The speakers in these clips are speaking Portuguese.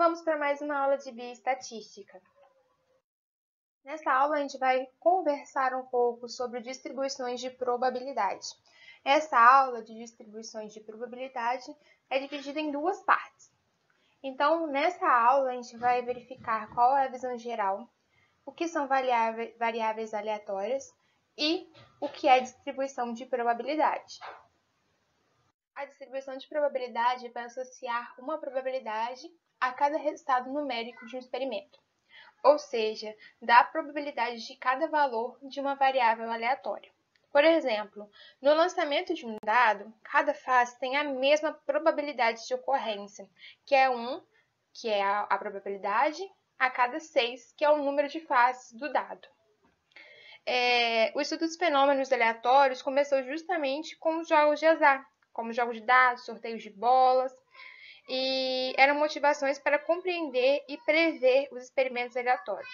Vamos para mais uma aula de bioestatística. Nessa aula a gente vai conversar um pouco sobre distribuições de probabilidade. Essa aula de distribuições de probabilidade é dividida em duas partes. Então, nessa aula a gente vai verificar qual é a visão geral, o que são variáveis aleatórias e o que é distribuição de probabilidade. A distribuição de probabilidade vai associar uma probabilidade a cada resultado numérico de um experimento, ou seja, dá a probabilidade de cada valor de uma variável aleatória. Por exemplo, no lançamento de um dado, cada face tem a mesma probabilidade de ocorrência, que é 1, que é a probabilidade, a cada 6, que é o número de faces do dado. O estudo dos fenômenos aleatórios começou justamente com os jogos de azar, como jogos de dados, sorteios de bolas, e eram motivações para compreender e prever os experimentos aleatórios.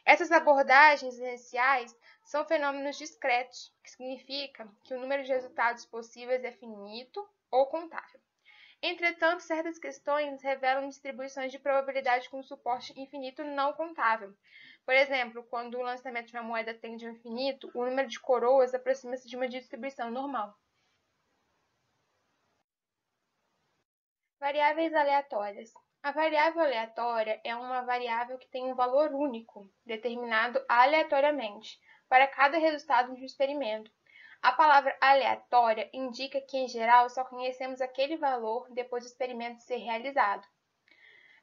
Essas abordagens iniciais são fenômenos discretos, que significa que o número de resultados possíveis é finito ou contável. Entretanto, certas questões revelam distribuições de probabilidade com suporte infinito não contável. Por exemplo, quando o lançamento de uma moeda tende ao infinito, o número de coroas aproxima-se de uma distribuição normal. Variáveis aleatórias. A variável aleatória é uma variável que tem um valor único, determinado aleatoriamente, para cada resultado de um experimento. A palavra aleatória indica que, em geral, só conhecemos aquele valor depois do experimento ser realizado.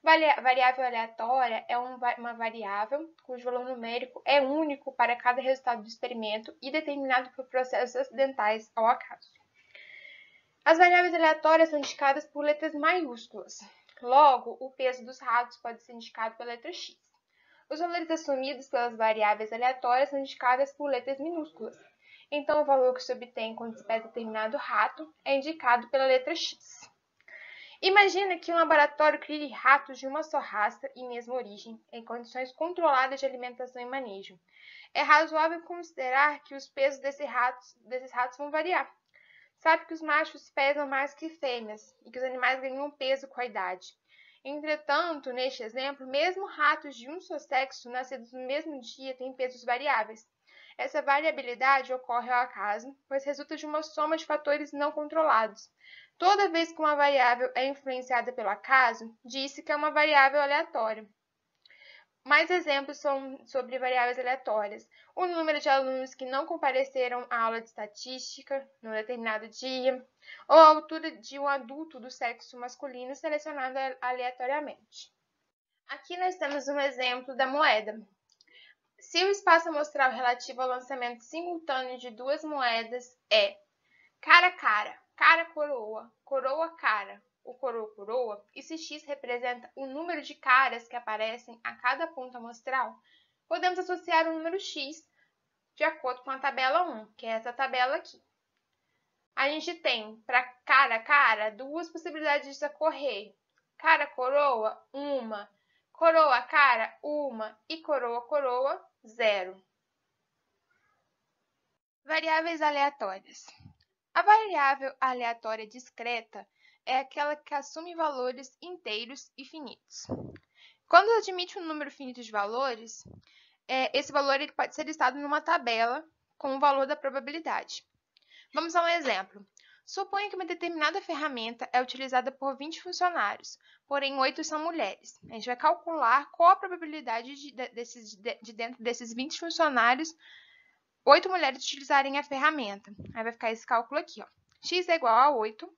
Variável aleatória é uma variável cujo valor numérico é único para cada resultado do experimento e determinado por processos acidentais ao acaso. As variáveis aleatórias são indicadas por letras maiúsculas. Logo, o peso dos ratos pode ser indicado pela letra X. Os valores assumidos pelas variáveis aleatórias são indicados por letras minúsculas. Então, o valor que se obtém quando se pesa determinado rato é indicado pela letra X. Imagina que um laboratório crie ratos de uma só raça e mesma origem, em condições controladas de alimentação e manejo. É razoável considerar que os pesos desses ratos vão variar. Sabe que os machos pesam mais que fêmeas e que os animais ganham peso com a idade. Entretanto, neste exemplo, mesmo ratos de um só sexo, nascidos no mesmo dia, têm pesos variáveis. Essa variabilidade ocorre ao acaso, pois resulta de uma soma de fatores não controlados. Toda vez que uma variável é influenciada pelo acaso, diz-se que é uma variável aleatória. Mais exemplos são sobre variáveis aleatórias. O número de alunos que não compareceram à aula de estatística num determinado dia, ou a altura de um adulto do sexo masculino selecionado aleatoriamente. Aqui nós temos um exemplo da moeda. Se o espaço amostral relativo ao lançamento simultâneo de duas moedas é cara-cara, cara-coroa, coroa-cara, o coroa-coroa, e se x representa o número de caras que aparecem a cada ponto amostral, podemos associar o número x de acordo com a tabela 1, que é essa tabela aqui. A gente tem para cara-cara duas possibilidades de ocorrer. Cara-coroa, uma. Coroa-cara, uma. E coroa-coroa, 0. Variáveis aleatórias. A variável aleatória discreta é aquela que assume valores inteiros e finitos. Quando admite um número finito de valores, esse valor ele pode ser listado numa tabela com o valor da probabilidade. Vamos a um exemplo. Suponha que uma determinada ferramenta é utilizada por 20 funcionários, porém 8 são mulheres. A gente vai calcular qual a probabilidade de dentro desses 20 funcionários 8 mulheres utilizarem a ferramenta. Aí vai ficar esse cálculo aqui, ó. X é igual a 8.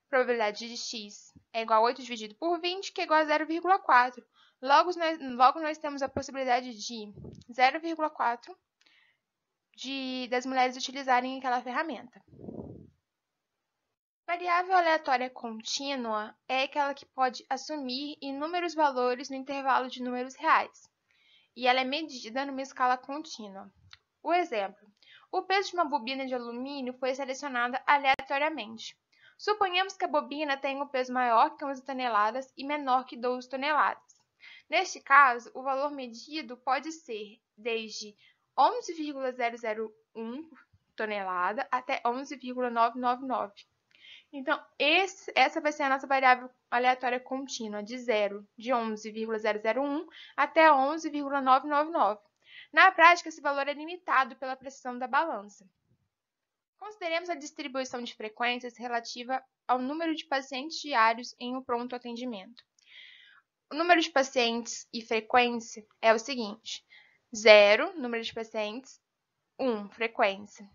Probabilidade de x é igual a 8 dividido por 20, que é igual a 0,4. Logo, nós temos a possibilidade de 0,4 das mulheres utilizarem aquela ferramenta. Variável aleatória contínua é aquela que pode assumir inúmeros valores no intervalo de números reais. E ela é medida numa escala contínua. O exemplo: o peso de uma bobina de alumínio foi selecionado aleatoriamente. Suponhamos que a bobina tenha um peso maior que 11 toneladas e menor que 12 toneladas. Neste caso, o valor medido pode ser desde 11,001 tonelada até 11,999, Então, essa vai ser a nossa variável aleatória contínua, de 11,001 até 11,999. Na prática, esse valor é limitado pela precisão da balança. Consideremos a distribuição de frequências relativa ao número de pacientes diários em um pronto atendimento. O número de pacientes e frequência é o seguinte: 0, número de pacientes, 1, frequência.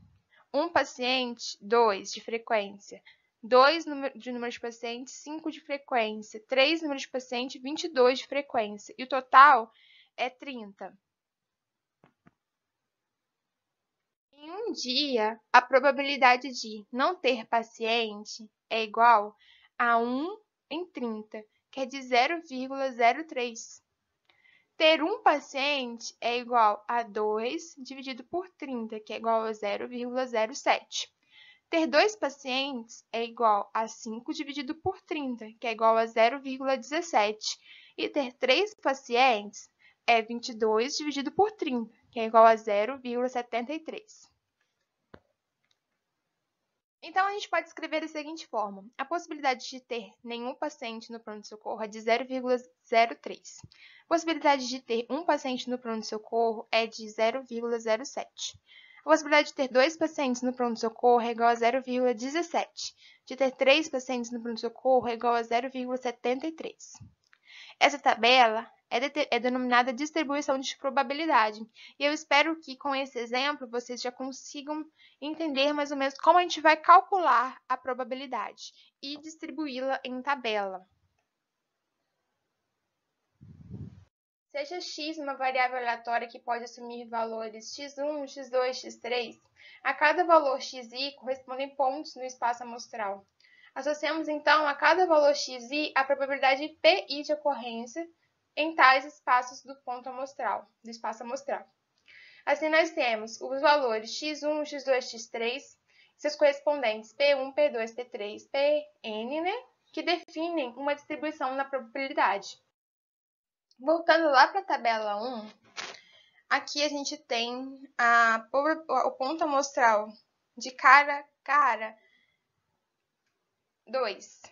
1 paciente, 2 de frequência. 2 de número de pacientes, 5 de frequência. 3 número de pacientes, 22 de frequência. E o total é 30. Em um dia, a probabilidade de não ter paciente é igual a 1 em 30, que é de 0,03. Ter um paciente é igual a 2 dividido por 30, que é igual a 0,07. Ter dois pacientes é igual a 5 dividido por 30, que é igual a 0,17. E ter 3 pacientes é 22 dividido por 30, que é igual a 0,73. Então, a gente pode escrever da seguinte forma: a possibilidade de ter nenhum paciente no pronto-socorro é de 0,03. A possibilidade de ter um paciente no pronto-socorro é de 0,07. A possibilidade de ter dois pacientes no pronto-socorro é igual a 0,17. De ter três pacientes no pronto-socorro é igual a 0,73. Essa tabela é denominada distribuição de probabilidade. E eu espero que com esse exemplo vocês já consigam entender mais ou menos como a gente vai calcular a probabilidade e distribuí-la em tabela. Seja x uma variável aleatória que pode assumir valores x1, x2, x3, a cada valor xi correspondem pontos no espaço amostral. Associamos então a cada valor xi a probabilidade pi de ocorrência em tais espaços do espaço amostral. Assim, nós temos os valores x1, x2, x3, seus correspondentes p1, p2, p3, pn, né, que definem uma distribuição na probabilidade. Voltando lá para a tabela 1, aqui a gente tem o ponto amostral de cara, 2.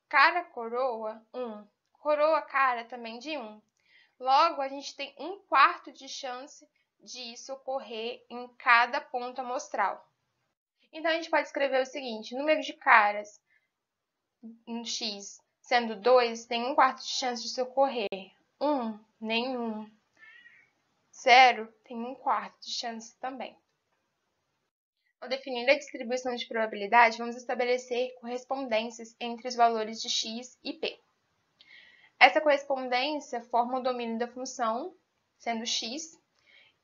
Cara, coroa, 1. Coroa, cara, também de 1. Logo, a gente tem 1/4 de chance de isso ocorrer em cada ponto amostral. Então, a gente pode escrever o seguinte: número de caras em x sendo 2, tem 1/4 de chance de isso ocorrer. 1, nenhum. 0, tem 1/4 de chance também. Ao definir a distribuição de probabilidade, vamos estabelecer correspondências entre os valores de x e p. Essa correspondência forma o domínio da função, sendo x,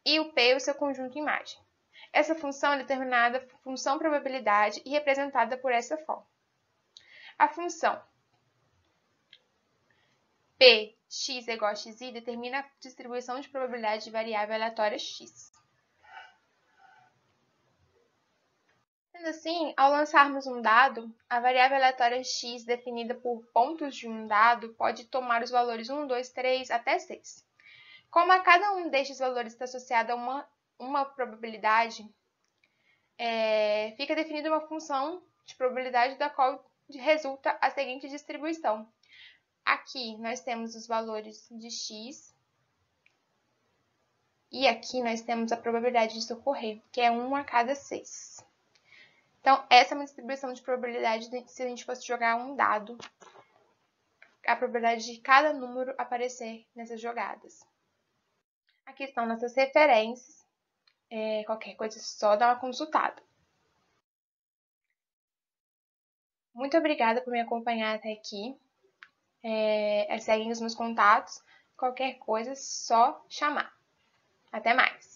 e o p o seu conjunto imagem. Essa função é determinada por função probabilidade e representada por essa forma. A função p x é igual a xi determina a distribuição de probabilidade de variável aleatória x. Sendo assim, ao lançarmos um dado, a variável aleatória x definida por pontos de um dado pode tomar os valores 1, 2, 3 até 6. Como a cada um destes valores está associado a uma probabilidade, fica definida uma função de probabilidade da qual resulta a seguinte distribuição. Aqui nós temos os valores de x e aqui nós temos a probabilidade disso ocorrer, que é 1 a cada 6. Então, essa é uma distribuição de probabilidade se a gente fosse jogar um dado, a probabilidade de cada número aparecer nessas jogadas. Aqui estão nossas referências, qualquer coisa só dá uma consultada. Muito obrigada por me acompanhar até aqui. Seguem os meus contatos, qualquer coisa só chamar. Até mais!